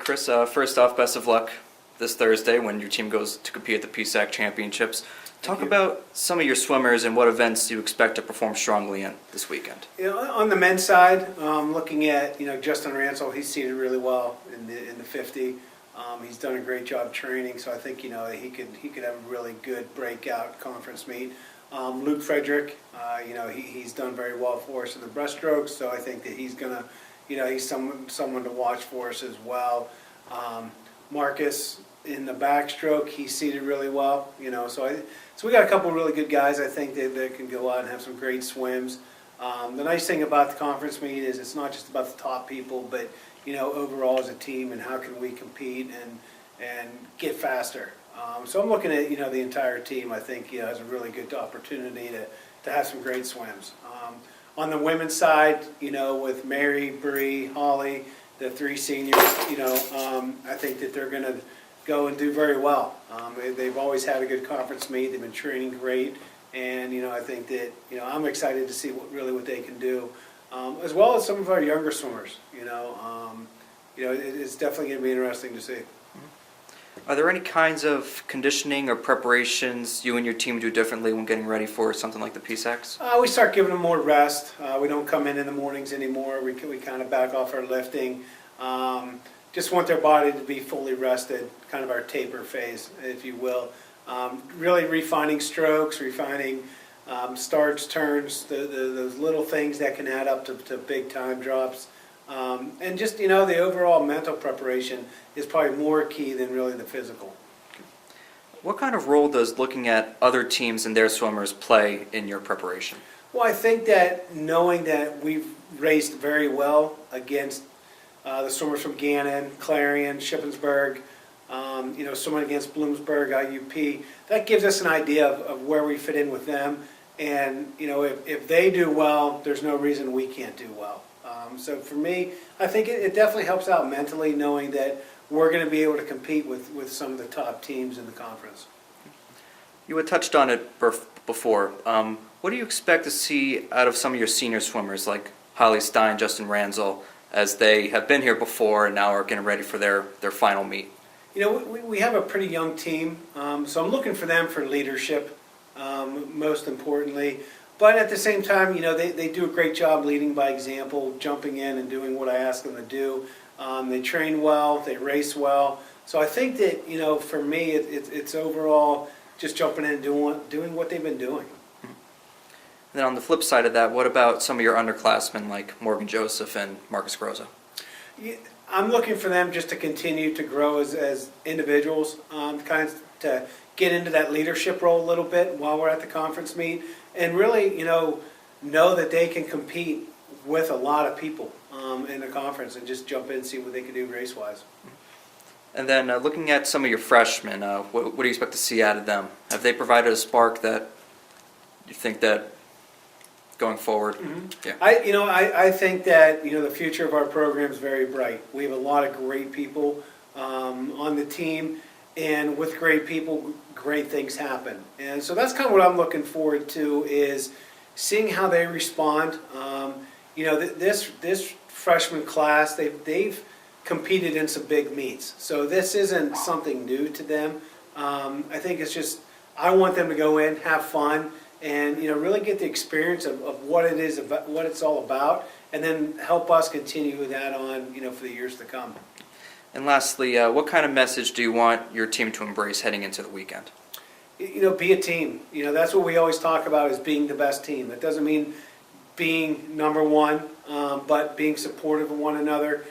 Chris, first off, best of luck this Thursday when your team goes to compete at the PSAC Championships. Talk about some of your swimmers and what events you expect to perform strongly in this weekend. On the men's side, looking at Justin Ransel, he's seated really well in the 50. He's done a great job training, so I think he could have a really good breakout conference meet. Luke Frederick, he's done very well for us in the breaststroke, so I think that he's gonna, he's someone to watch for us as well. Marcus in the backstroke, he's seated really well, so we got a couple of really good guys. I think that can go out and have some great swims. The nice thing about the conference meet is it's not just about the top people, but overall as a team and how can we compete and get faster. So I'm looking at the entire team. I think has a really good opportunity to have some great swims. On the women's side, with Mary, Bree, Holly, the three seniors, I think that they're going to go and do very well. They've always had a good conference meet. They've been training great, and I think that I'm excited to see what they can do, as well as some of our younger swimmers. It's definitely going to be interesting to see. Are there any kinds of conditioning or preparations you and your team do differently when getting ready for something like the PSACs? We start giving them more rest. We don't come in the mornings anymore. We kind of back off our lifting. Just want their body to be fully rested, kind of our taper phase, if you will. Really refining strokes, refining starts, turns, those little things that can add up to big time drops. And just, the overall mental preparation is probably more key than really the physical. What kind of role does looking at other teams and their swimmers play in your preparation? Well, I think that knowing that we've raced very well against the swimmers from Gannon, Clarion, Shippensburg, swimming against Bloomsburg, IUP, that gives us an idea of where we fit in with them. And, if they do well, there's no reason we can't do well. So for me, I think it definitely helps out mentally knowing that we're going to be able to compete with some of the top teams in the conference. You had touched on it before. What do you expect to see out of some of your senior swimmers like Holly Stein, Justin Ransel, as they have been here before and now are getting ready for their final meet? We have a pretty young team, so I'm looking for them for leadership, most importantly. But at the same time, they do a great job leading by example, jumping in and doing what I ask them to do. They train well, they race well. So I think that, for me, it's overall just jumping in and doing what they've been doing. And then on the flip side of that, what about some of your underclassmen like Morgan Joseph and Marcus Groza? I'm looking for them just to continue to grow as individuals, kind of to get into that leadership role a little bit while we're at the conference meet, and really, know that they can compete with a lot of people in the conference and just jump in and see what they can do race-wise. And then looking at some of your freshmen, what do you expect to see out of them? Have they provided a spark that you think that going forward? Mm-hmm. Yeah. I think that the future of our program is very bright. We have a lot of great people on the team, and with great people, great things happen. And so that's kind of what I'm looking forward to, is seeing how they respond. This freshman class, they've competed in some big meets, so this isn't something new to them. I think it's just, I want them to go in, have fun, and really get the experience of what it is, about what it's all about, and then help us continue that on for the years to come. And lastly, what kind of message do you want your team to embrace heading into the weekend? Be a team. That's what we always talk about, is being the best team. That doesn't mean being number one, but being supportive of one another,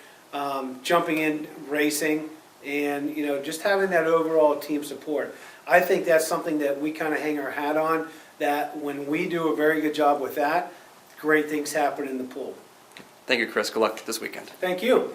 jumping in, racing, and just having that overall team support. I think that's something that we kind of hang our hat on, that when we do a very good job with that, great things happen in the pool. Thank you, Chris. Good luck this weekend. Thank you.